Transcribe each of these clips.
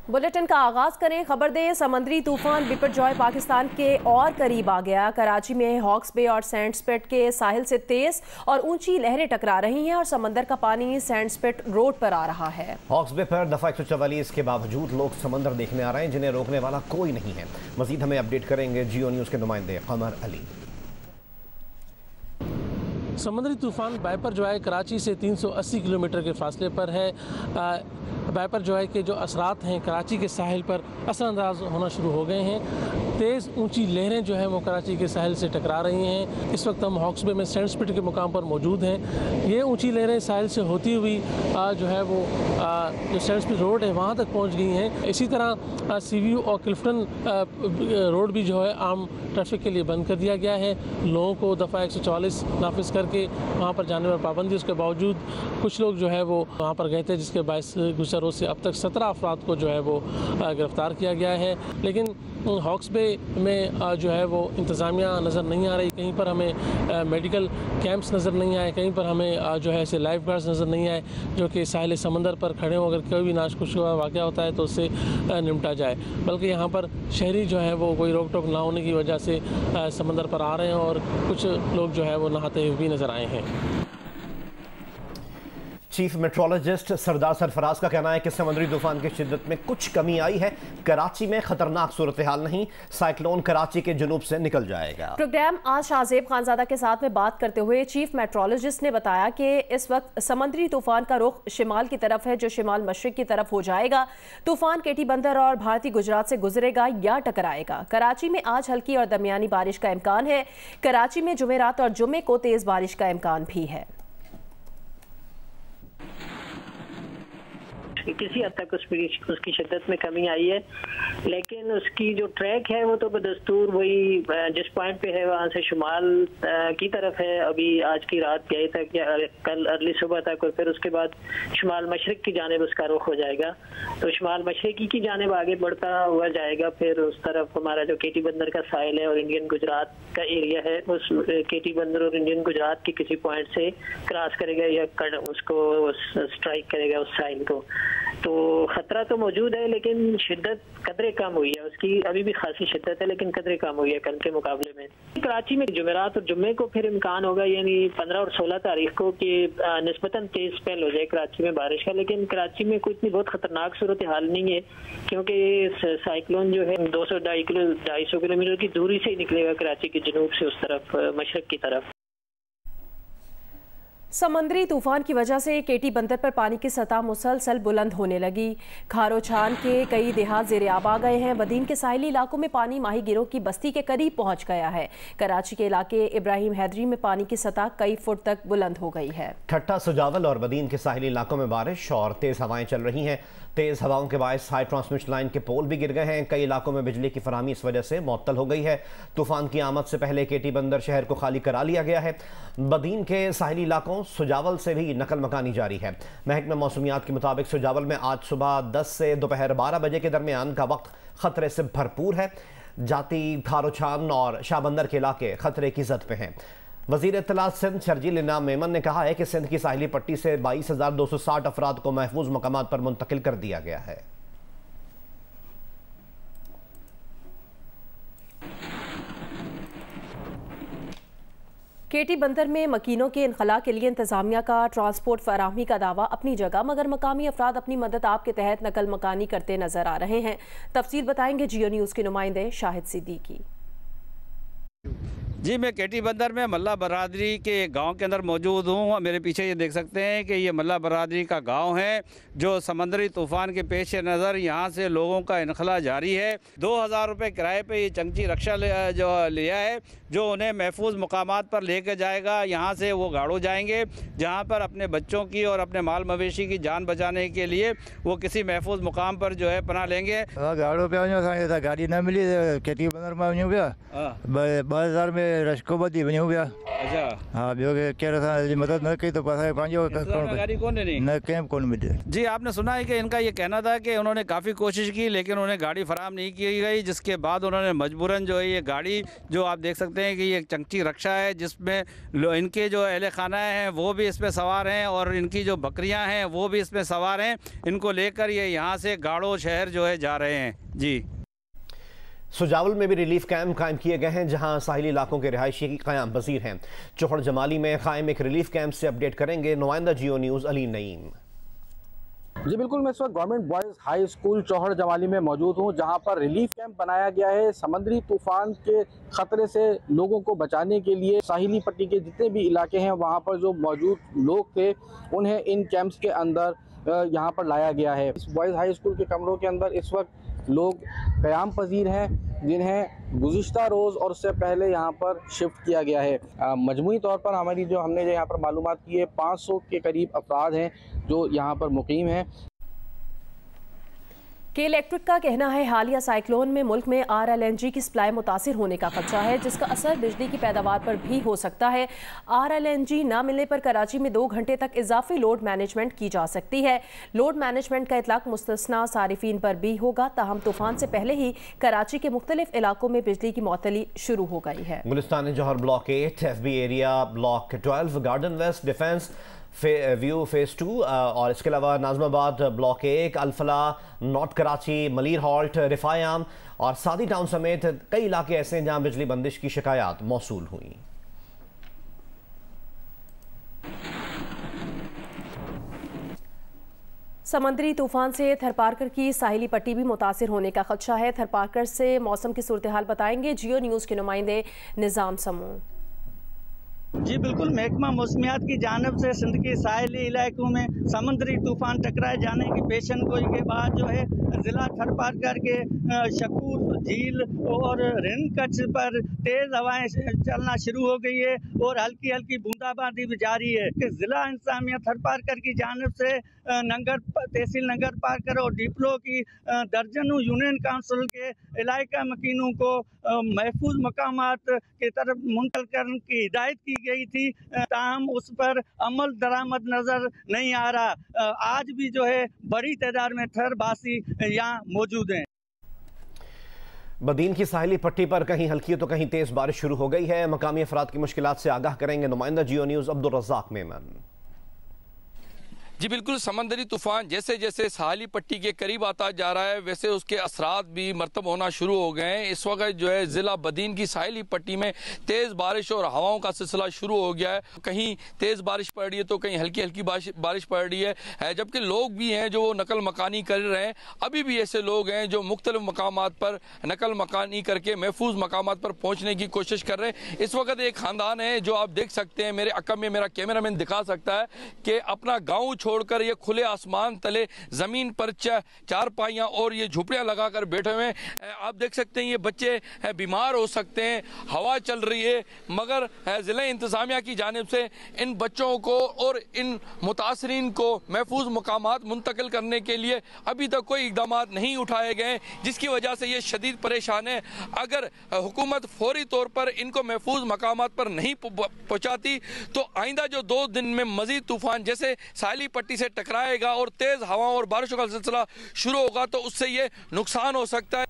Bulletin का आगाज करें। खबर दें, समुद्री तूफान बिपरजॉय पाकिस्तान के और करीब आ गया। कराची में हॉक्स बे और सैंडस्पिट के साहिल से तेज और ऊंची लहरें टकरा रही हैं और समंदर का पानी सैंडस्पिट रोड पर आ रहा है। हॉक्स बे पर दफा 144 के बावजूद लोग समंदर देखने आ रहे हैं, जिन्हें रोकने वाला कोई नहीं है। मजीद हमें अपडेट करेंगे जियो न्यूज के नुमाइंदे कमर अली। समुद्री तूफान बिपरजॉय कराची से 380 किलोमीटर के फासले पर है। बिपरजॉय के जो असरात हैं कराची के साहिल पर असरअंदाज होना शुरू हो गए हैं। तेज़ ऊंची लहरें जो हैं वो कराची के साहिल से टकरा रही हैं। इस वक्त हम हॉक्स बे में सैंडस्पिट के मुकाम पर मौजूद हैं। ये ऊंची लहरें साहिल से होती हुई जो है वो जो सैंडस्पिट रोड है वहाँ तक पहुँच गई हैं। इसी तरह सीव्यू और क्लिफ्टन रोड भी जो है आम ट्रैफिक के लिए बंद कर दिया गया है। लोगों को दफ़ा 144 नाफिज करके वहाँ पर जाने पर पाबंदी, उसके बावजूद कुछ लोग जो है वो वहाँ पर गए थे, जिसके बायस गुज़श्ता रोज़ से अब तक 17 अफराद को जो है वो गिरफ़्तार किया गया है। लेकिन हॉक्स बे में जो है वो इंतज़ामिया नज़र नहीं आ रही। कहीं पर हमें मेडिकल कैंप्स नज़र नहीं आए, कहीं पर हमें जो है ऐसे लाइफ गार्ड्स नज़र नहीं आए जो कि साहिल समंदर पर खड़े हों, अगर कोई भी नाशकुश हुआ वाक़या होता है तो उससे निपटा जाए। बल्कि यहाँ पर शहरी जो है वो कोई रोक टोक ना होने की वजह से समंदर पर आ रहे हैं और कुछ लोग जो है वो नहाते हुए भी नज़र आए हैं। चीफ मेट्रोलॉजिस्ट सरदार सरफराज का कहना है कि समुद्री तूफान की शिद्दत में कुछ कमी आई है। कराची में खतरनाक सूरत हाल नहीं, साइक्लोन कराची के जुनूब से निकल जाएगा। प्रोग्राम आज शाहजेब खानजादा के साथ में बात करते हुए चीफ मेट्रोलॉजिस्ट ने बताया कि इस वक्त समुद्री तूफान का रुख शिमाल की तरफ है, जो शिमाल मशरिक की तरफ हो जाएगा। तूफान केटी बंदर और भारतीय गुजरात से गुजरेगा या टकराएगा। कराची में आज हल्की और दरमियानी बारिश का इम्कान है। कराची में जुमेरात और जुम्मे को तेज बारिश का इम्कान भी है। किसी हद तक उसकी शिद्दत में कमी आई है, लेकिन उसकी जो ट्रैक है वो तो बदस्तूर वही जिस पॉइंट पे है वहाँ से शुमाल की तरफ है। अभी आज की रात गए तक या कल अर्ली सुबह तक, और फिर उसके बाद शुमाल मशरिक की जानिब उसका रुख हो जाएगा। तो शुमाल मशरिकी की जानिब आगे बढ़ता हुआ जाएगा। फिर उस तरफ हमारा जो केटी बंदर का साहिल है और इंडियन गुजरात का एरिया है, उस केटी बंदर और इंडियन गुजरात के किसी पॉइंट से क्रॉस करेगा या उसको स्ट्राइक करेगा उस साहिल को। तो खतरा तो मौजूद है, लेकिन शिद्दत कदरे कम हुई है उसकी। अभी भी खासी शिद्दत है लेकिन कदरे कम हुई है कल के मुकाबले में। कराची में जुमेरात और जुम्मे को फिर इम्कान होगा, यानी 15 और 16 तारीख को कि निस्बतन तेज स्पेल हो जाए कराची में बारिश का। लेकिन कराची में कोई इतनी बहुत खतरनाक सूरत हाल नहीं है, क्योंकि साइक्लोन जो है 200-250 किलोमीटर की दूरी से ही निकलेगा कराची के जनूब से उस तरफ मशरक की तरफ। समंदरी तूफान की वजह से केटी बंदर पर पानी की सतह मुसलसल बुलंद होने लगी। खारोछान के कई देहात ज़ेर-ए-आब आ गए हैं। बदीन के साहिली इलाकों में पानी माही गिरोह की बस्ती के करीब पहुंच गया है। कराची के इलाके इब्राहिम हैदरी में पानी की सतह कई फुट तक बुलंद हो गई है। ठट्टा, सुजावल और बदीन के साहिली इलाकों में बारिश और तेज हवाएं चल रही हैं। तेज हवाओं के बायस हाई ट्रांसमिशन लाइन के पोल भी गिर गए हैं। कई इलाकों में बिजली की फराहमी इस वजह से मुअत्तल हो गई है। तूफान की आमद से पहले केटी बंदर शहर को खाली करा लिया गया है। बदीन के साहिली इलाकों सुजावल से भी नकल मकानी जारी है। महकमा मौसमियात के मुताबिक सुजावल में आज सुबह 10 से दोपहर 12 बजे के दरमियान का वक्त खतरे से भरपूर है। जाती, खारोछान और शाहबंदर के इलाके खतरे की जद पे हैं। वज़ीर इत्तलात सिंध शर्जील इनाम मेमन ने कहा है कि सिंध की साहिली पट्टी से 22,260 अफराद को महफूज मकामात पर मुंतकिल कर दिया गया है। केटी बंदर में मकीनों के इनखला के लिए इंतजामिया का ट्रांसपोर्ट फराहमी का दावा अपनी जगह, मगर मकामी अफराद अपनी मदद आप के तहत नकल मकानी करते नजर आ रहे हैं। तफसील बताएंगे जियो न्यूज़ के नुमाइंदे शाहिद सिद्दीकी। जी, मैं केटी बंदर में मल्ला बरादरी के गांव के अंदर मौजूद हूँ। मेरे पीछे ये देख सकते हैं कि ये मल्ला बरादरी का गांव है, जो समंदरी तूफ़ान के पेश नज़र यहाँ से लोगों का इनखला जारी है। 2,000 रुपये किराए पे ये चंकी रक्षा जो लिया है, जो उन्हें महफूज मकामात पर लेकर जाएगा। यहाँ से वो गाड़ो जाएंगे, जहाँ पर अपने बच्चों की और अपने माल मवेशी की जान बचाने के लिए वो किसी महफूज मुकाम पर जो है पनाह लेंगे। गाड़ो पे गाड़ी न मिली केटी बंदर में 2000 में रशको बदी बनी हो गया। अच्छा हाँ बियो के कह रहा था मदद न की तो पता है पांचो गाड़ी कौन नहीं न कैंप कौन मिले। जी आपने सुना है कि इनका ये कहना था कि उन्होंने काफ़ी कोशिश की लेकिन उन्हें गाड़ी फराहम नहीं की गई, जिसके बाद उन्होंने मजबूरन जो है ये गाड़ी, जो आप देख सकते हैं कि ये चंकी रक्षा है जिसमें इनके जो अहले खाना हैं वो भी इसमें सवार हैं और इनकी जो बकरियां हैं वो भी इसमें सवार हैं। इनको लेकर ये यहाँ से गाड़ो शहर जो है जा रहे हैं। जी सुजावल में भी रिलीफ कैंप कायम किए गए हैं जहां साहिली इलाकों के रिहायशी क़याम पज़ीर हैं। चौहड़ जमाली में कायम एक रिलीफ कैंप से अपडेट करेंगे नुमाइंदा जियो न्यूज़ अली नईम। जी बिल्कुल, मैं इस वक्त government boys high school Chauhar Jamali में मौजूद हूँ जहाँ पर रिलीफ कैंप बनाया गया है समंदरी तूफान के ख़तरे से लोगों को बचाने के लिए। साहिली पट्टी के जितने भी इलाके हैं वहाँ पर जो मौजूद लोग थे उन्हें इन कैंप्स के अंदर यहाँ पर लाया गया है। इस बॉयज़ हाई स्कूल के कमरों के अंदर इस वक्त लोग क़याम पज़ीर हैं जिन्हें गुज़िश्ता रोज़ और उससे पहले यहाँ पर शिफ्ट किया गया है। मजमूई तौर पर हमने जो यहाँ पर मालूमात की है 500 के करीब अफराद हैं जो यहाँ पर मुकीम हैं। के इलेक्ट्रिक का कहना है हालिया साइक्लोन में मुल्क में RLNG की सप्लाई मुतासिर होने का खदशा है जिसका असर बिजली की पैदावार पर भी हो सकता है। RLNG न मिलने पर कराची में 2 घंटे तक इजाफी लोड मैनेजमेंट की जा सकती है। लोड मैनेजमेंट का इतलाक मुस्तस्ना सारिफीन पर भी होगा। ताहम तूफान से पहले ही कराची के मुख्तलिफ इलाकों में बिजली की मुअत्तली शुरू हो गई है। Gulistan Jauhar block 8 FB area, block 12 garden west, defence view phase 2 और इसके अलावा Nazimabad block 1, Alfalah, north Karachi, Malir halt, रिफायाम और सादी टाउन समेत कई इलाके ऐसे हैं जहां बिजली बंदिश की शिकायत मौसूल हुई। समंदरी तूफान से थरपारकर की साहिली पट्टी भी मुतासिर होने का खदशा है। थरपारकर से मौसम की सूरत हाल बताएंगे जियो न्यूज़ के नुमाइंदे निज़ाम समूह। जी बिल्कुल, महकमा मौसमियात की जानिब से सिंध के साहिली इलाकों में समुद्री तूफान टकराए जाने की पेशन गोई के बाद जो है ज़िला थरपारकर के शकूर झील और रिंद कच्छ पर तेज़ हवाएं चलना शुरू हो गई है और हल्की हल्की बूंदाबांदी भी जारी है कि ज़िला इंतज़ामिया थरपारकर की जानिब से तहसील नंगर पारकर और डिप्लो की दर्जनों यूनियन काउंसिल के इलाका मकीनों को महफूज मकामात की तरफ मुंतकिल करने की हिदायत की गई थी, ताहम उस पर अमल दरामद नजर नहीं आ रहा। आज भी जो है बड़ी तादाद में थरबासी यहाँ मौजूद हैं। बदीन की साहिली पट्टी पर कहीं हल्की तो कहीं तेज बारिश शुरू हो गई है। मकामी अफराद की मुश्किलात से आगाह करेंगे नुमाइंदा जियो न्यूज़ अब्दुल रज़ाक मेमन। जी बिल्कुल, समंदरी तूफान जैसे जैसे साहिली पट्टी के करीब आता जा रहा है वैसे उसके असरात भी मरतब होना शुरू हो गए हैं। इस वक्त जो है ज़िला बदीन की साहिली पट्टी में तेज़ बारिश और हवाओं का सिलसिला शुरू हो गया है। कहीं तेज़ बारिश पड़ रही है तो कहीं हल्की हल्की बारिश पड़ रही है, जबकि लोग भी हैं जो नकल मकानी कर रहे हैं। अभी भी ऐसे लोग हैं जो मुख्तलिफ मकामात पर नकल मकानी करके महफूज मकामात पर पहुँचने की कोशिश कर रहे हैं। इस वक्त एक ख़ानदान है जो आप देख सकते हैं, मेरे अकब में मेरा कैमरामैन दिखा सकता है कि अपना गाँव छोड़कर ये खुले आसमान तले जमीन पर चारपाइयां और ये झुपड़ियां लगाकर बैठे हुए हैं। आप देख सकते हैं ये बच्चे बीमार हो सकते हैं, हवा चल रही है, मगर जिला इंतजामिया की जानिब से इन बच्चों को और इन मुतासरीन को महफूज मकामात मुंतकिल करने के लिए अभी तक कोई इकदाम नहीं उठाए गए, जिसकी वजह से ये शदीद परेशान है। अगर हुकूमत फौरी तौर पर इनको महफूज मकामात पर नहीं पहुँचाती तो आइंदा जो 2 दिन में मजीद तूफान जैसे साहिली पट्टी से टकराएगा और तेज हवाओं और बारिशों का सिलसिला शुरू होगा तो उससे ये नुकसान हो सकता है।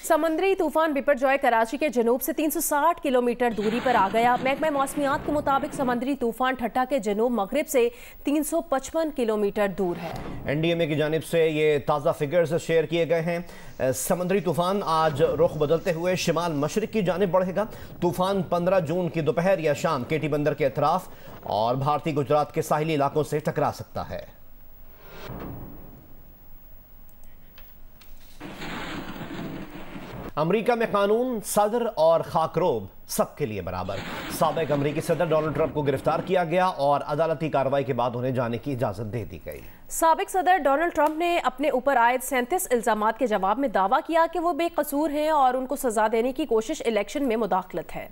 समंदरी तूफान बिपरजॉय कराची के जनूब से 360 किलोमीटर दूरी पर आ गया। महकमा मौसमियात के मुताबिक समंदरी तूफान ठट्टा के जनूब मगरिब से 355 किलोमीटर दूर है। NDMA की जानिब से ये ताज़ा फिगर्स शेयर किए गए हैं। समंदरी तूफान आज रुख बदलते हुए शिमाल मशरिक की जानिब बढ़ेगा। तूफान 15 जून की दोपहर या शाम केटी बंदर के अतराफ और भारतीय गुजरात के साहिली इलाकों से टकरा सकता है। अमेरिका में कानून, सदर और खाकरोब सबके लिए बराबर। साबिक अमेरिकी सदर डोनाल्ड ट्रंप को गिरफ्तार किया गया और अदालती कार्रवाई के बाद उन्हें जाने की इजाजत दे दी गई। साबिक सदर डोनाल्ड ट्रंप ने अपने ऊपर आयद 37 इल्जामात के जवाब में दावा किया कि वो बेकसूर हैं और उनको सजा देने की कोशिश इलेक्शन में मुदाखलत है।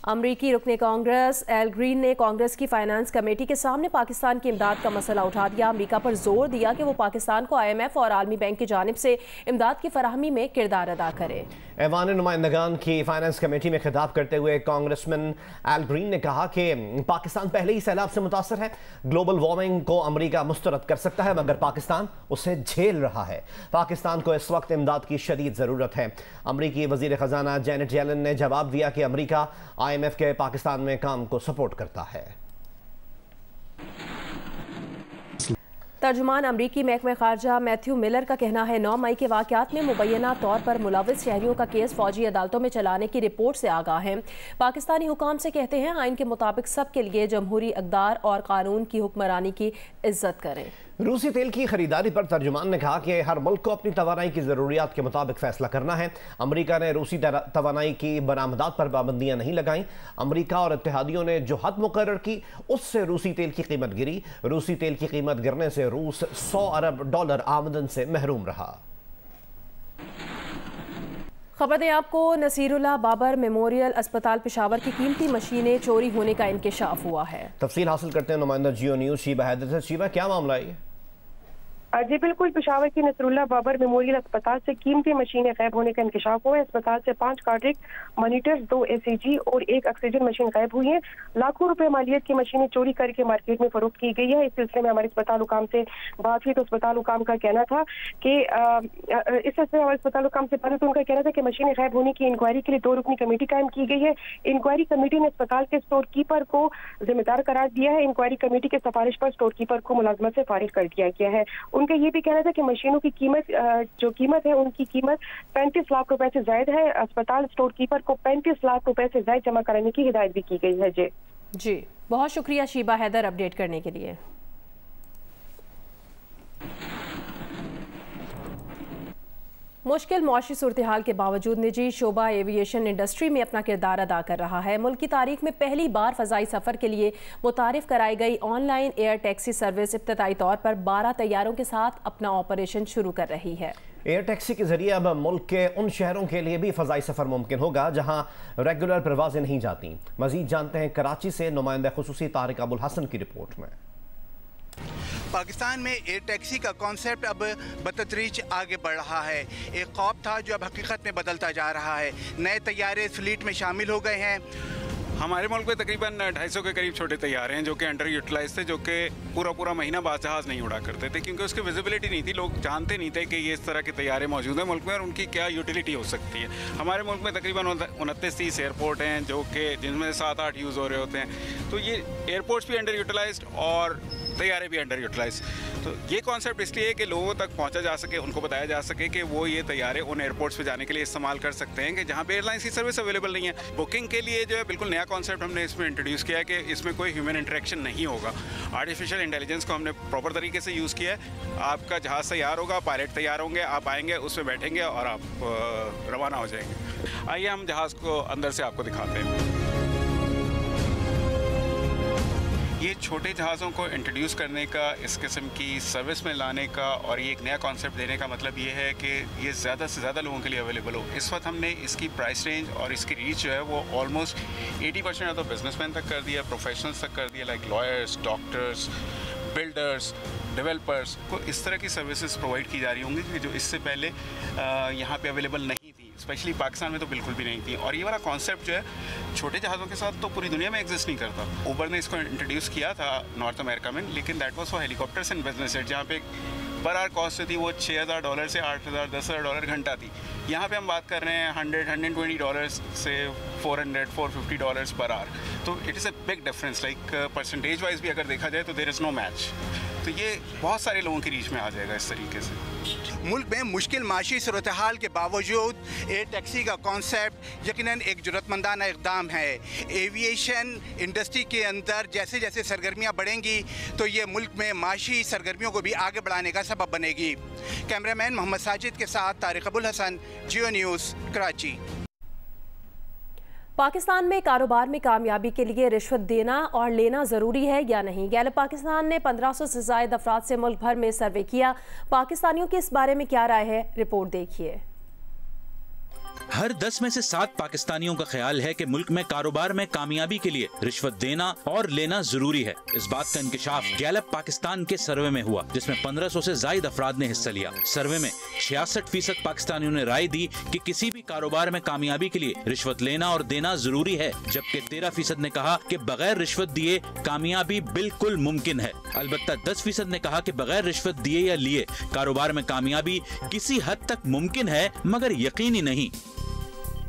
अमरीकी रुकने कांग्रेस एल ग्रीन ने कांग्रेस की फाइनेंस कमेटी के सामने पाकिस्तान की इमदाद का मसला उठा दिया। अमरीका पर जोर दिया कि वो पाकिस्तान को IMF और आलमी बैंक की जानिब से इमदाद की फराहमी में किरदार अदा करे। ऐवान नुमाइंदगान की फाइनेंस कमेटी में खिताब करते हुए कांग्रेसमैन एल ग्रीन ने कहा कि पाकिस्तान पहले ही सैलाब से मुतासर है। ग्लोबल वार्मिंग को अमरीका मुस्तरद कर सकता है मगर पाकिस्तान उसे झेल रहा है। पाकिस्तान को इस वक्त इमदाद की शदीद ज़रूरत है। अमरीकी वज़ीर ख़जाना जैनेट येलन ने जवाब दिया कि अमरीका IMF के पाकिस्तान में काम को सपोर्ट करता है। तर्जुमान अमरीकी महकमे खारजा मैथ्यू मिलर का कहना है 9 मई के वाक़यात में मुबैना तौर पर मुलविस शहरियों का केस फौजी अदालतों में चलाने की रिपोर्ट से आगाह है। पाकिस्तानी हुकाम से कहते हैं आइन के मुताबिक सब के लिए जमहूरी अक़दार और कानून की हुक्मरानी की इज्जत करें। रूसी तेल की खरीदारी पर तर्जुमान ने कहा कि हर मुल्क को अपनी तवानाई की ज़रूरियात के मुताबिक फैसला करना है। अमरीका ने रूसी तवानाई की बरामदात पर पाबंदियां नहीं लगाईं। अमरीका और इत्तेहादियों ने जो हद मुकर्रर की उससे रूसी तेल की कीमत गिरी। रूसी तेल की कीमत गिरने से रूस $100 अरब आमदन से महरूम रहा। खबर दें आपको, नसीरुल्लाह बाबर मेमोरियल अस्पताल पेशावर की कीमती मशीनें चोरी होने का इंकशाफ हुआ है। तफसील हासिल करते हैं नुमाइंदा जियो न्यूज़ शीबा हैदर से। शीबा, क्या मामला है? जी बिल्कुल, पेशावर की नसरुल्लाह बाबर मेमोरियल अस्पताल से कीमती मशीनें गायब होने का इंकशाफ हुआ है। अस्पताल से 5 कार्डिक मॉनिटर्स, 2 ECG और 1 ऑक्सीजन मशीन गायब हुई है। लाखों रुपए मालियत की मशीनें चोरी करके मार्केट में फरोख्त की गई है। इस सिलसिले में हमारे अस्पताल हुकाम से बात हुई तो अस्पताल हुकाम का कहना था कि इस सिलसिले में हमारे अस्पताल हुकाम से बात हुई तो उनका कहना था कि मशीनें गायब होने की इंक्वायरी के लिए 2 रुकनी कमेटी कायम की गई है। इंक्वायरी कमेटी ने अस्पताल के स्टोर कीपर को जिम्मेदार करार दिया है। इंक्वायरी कमेटी के सिफारिश पर स्टोर कीपर को मुलाजमत से फारिग कर दिया गया है। उनका ये भी कहना था कि मशीनों की कीमत जो कीमत है उनकी कीमत 35 लाख रुपए से जायद है। अस्पताल स्टोर कीपर को 35 लाख रुपए से जायद जमा कराने की हिदायत भी की गई है। जी बहुत शुक्रिया शीबा हैदर अपडेट करने के लिए। मुश्किल मौशी सूरत हाल के बावजूद निजी शोबा एविएशन इंडस्ट्री में अपना किरदार अदा कर रहा है। मुल्क की तारीख में पहली बार फ़ज़ाई सफ़र के लिए मुतारिफ कराई गई ऑनलाइन एयर टैक्सी सर्विस इब्तदाई तौर पर 12 तैयारों के साथ अपना ऑपरेशन शुरू कर रही है। एयर टैक्सी के जरिए अब मुल्क के उन शहरों के लिए भी फ़ज़ाई सफ़र मुमकिन होगा जहां रेगुलर परवाजें नहीं जाती। मज़ीद जानते हैं कराची से नुमाइंदा खुसूसी तारिक अबुल हसन की रिपोर्ट में। पाकिस्तान में एयर टैक्सी का कॉन्सेप्ट अब बतदरीज आगे बढ़ रहा है। एक ख्वाब था जो अब हकीकत में बदलता जा रहा है। नए तैयारे फ्लीट में शामिल हो गए हैं। हमारे मुल्क में तकरीबन 250 के करीब छोटे तैयारे हैं जो कि अंडर यूटिलाइज थे, जो कि पूरा महीना बाद जहाज़ नहीं उड़ा करते थे क्योंकि उसकी विजिबिलिटी नहीं थी। लोग जानते नहीं थे कि ये इस तरह के तैयारे मौजूद हैं मुल्क में और उनकी क्या यूटिलिटी हो सकती है। हमारे मुल्क में तकरीबन 29-30 एयरपोर्ट हैं जो कि जिनमें 7-8 यूज़ हो रहे होते हैं। तो ये एयरपोर्ट्स भी अंडर यूटिलाइज्ड और तैयारे भी अंडर यूटिलाइज। तो ये कॉन्सेप्ट इसलिए है कि लोगों तक पहुंचा जा सके, उनको बताया जा सके कि वो ये तैयारे उन एयरपोर्ट्स पे जाने के लिए इस्तेमाल कर सकते हैं कि जहां पे एयरलाइंस की सर्विस अवेलेबल नहीं है। बुकिंग के लिए जो है बिल्कुल नया कॉन्सेप्ट हमने इसमें इंट्रोड्यूस किया है कि इसमें कोई ह्यूमन इंटरेक्शन नहीं होगा। आर्टिफिशियल इंटेलिजेंस को हमने प्रॉपर तरीके से यूज़ किया है। आपका जहाज़ तैयार होगा, पायलट तैयार होंगे, आप आएँगे, उसमें बैठेंगे और आप रवाना हो जाएंगे। आइए हम जहाज़ को अंदर से आपको दिखाते हैं। ये छोटे जहाज़ों को इंट्रोड्यूस करने का, इस किस्म की सर्विस में लाने का और ये एक नया कॉन्सेप्ट देने का मतलब ये है कि ये ज़्यादा से ज़्यादा लोगों के लिए अवेलेबल हो। इस वक्त हमने इसकी प्राइस रेंज और इसकी रीच जो है वो ऑलमोस्ट 80% तो बिजनेसमैन तक कर दिया, प्रोफेशनल्स तक कर दिया, like lawyers, doctors, builders, developers को इस तरह की सर्विसेज प्रोवाइड की जा रही होंगी कि जो इससे पहले यहाँ पे अवेलेबल नहीं थी, स्पेशली पाकिस्तान में तो बिल्कुल भी नहीं थी। और ये वाला कॉन्सेप्ट जो है छोटे जहाज़ों के साथ तो पूरी दुनिया में एग्जिस्ट नहीं करता। उबर ने इसको इंट्रोड्यूस किया था नॉर्थ अमेरिका में, लेकिन that was for helicopters and business jet, जहाँ पे पर आवर कॉस्ट थी वो $6,000 से $8,000 $10,000 घंटा थी। यहाँ पे हम बात कर रहे हैं $100-120 से $400-450 पर आवर। तो it is a big difference, like percentage wise भी अगर देखा जाए तो देयर इज़ नो मैच। तो ये बहुत सारे लोगों की रीच में आ जाएगा इस तरीके से। मुल्क में मुश्किल माशी सूरत हाल के बावजूद एयर टैक्सी का कॉन्सेप्ट यकीनन एक जुर्रतमंदाना इक़दाम है। एविएशन इंडस्ट्री के अंदर जैसे जैसे सरगर्मियाँ बढ़ेंगी तो ये मुल्क में माशी सरगर्मियों को भी आगे बढ़ाने का सबब बनेगी। कैमरामैन मोहम्मद साजिद के साथ तारिक अबुल हसन, जियो न्यूज़, कराची। पाकिस्तान में कारोबार में कामयाबी के लिए रिश्वत देना और लेना ज़रूरी है या नहीं? गैलप पाकिस्तान ने 1500 से ज़ायद अफराद से मुल्क भर में सर्वे किया। पाकिस्तानियों की इस बारे में क्या राय है, रिपोर्ट देखिए। हर 10 में से 7 पाकिस्तानियों का ख्याल है कि मुल्क में कारोबार में कामयाबी के लिए रिश्वत देना और लेना जरूरी है। इस बात का इंकशाफ गैलप पाकिस्तान के सर्वे में हुआ, जिसमें 1500 से ज्यादा अफराद ने हिस्सा लिया। सर्वे में 66% पाकिस्तानियों ने राय दी कि किसी भी कारोबार में कामयाबी के लिए रिश्वत लेना और देना जरूरी है, जबकि 13% ने कहा कि बगैर रिश्वत दिए कामयाबी बिल्कुल मुमकिन है। अलबत्ता 10% ने कहा कि बगैर रिश्वत दिए या लिए कारोबार में कामयाबी किसी हद तक मुमकिन है मगर यकीनी नहीं।